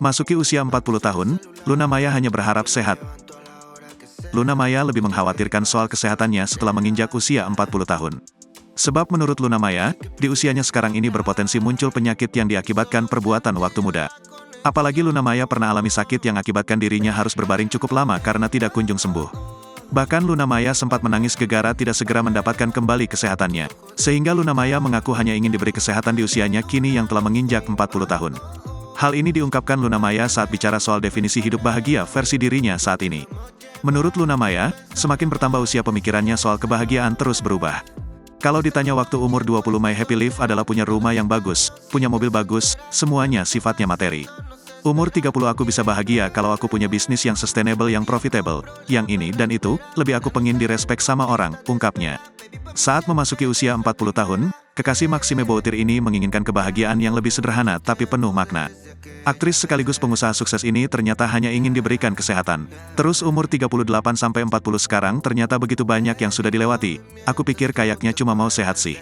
Masuki usia 40 tahun, Luna Maya hanya berharap sehat. Luna Maya lebih mengkhawatirkan soal kesehatannya setelah menginjak usia 40 tahun. Sebab menurut Luna Maya, di usianya sekarang ini berpotensi muncul penyakit yang diakibatkan perbuatan waktu muda. Apalagi Luna Maya pernah alami sakit yang akibatkan dirinya harus berbaring cukup lama karena tidak kunjung sembuh. Bahkan Luna Maya sempat menangis gegara tidak segera mendapatkan kembali kesehatannya. Sehingga Luna Maya mengaku hanya ingin diberi kesehatan di usianya kini yang telah menginjak 40 tahun. Hal ini diungkapkan Luna Maya saat bicara soal definisi hidup bahagia versi dirinya saat ini. Menurut Luna Maya, semakin bertambah usia pemikirannya soal kebahagiaan terus berubah. Kalau ditanya waktu umur 20, my happy life adalah punya rumah yang bagus, punya mobil bagus, semuanya sifatnya materi. Umur 30 aku bisa bahagia kalau aku punya bisnis yang sustainable yang profitable, yang ini dan itu, lebih aku pengin direspek sama orang, ungkapnya. Saat memasuki usia 40 tahun, kekasih Maxime Boutir ini menginginkan kebahagiaan yang lebih sederhana tapi penuh makna. Aktris sekaligus pengusaha sukses ini ternyata hanya ingin diberikan kesehatan. Terus umur 38-40 sekarang ternyata begitu banyak yang sudah dilewati. Aku pikir kayaknya cuma mau sehat sih.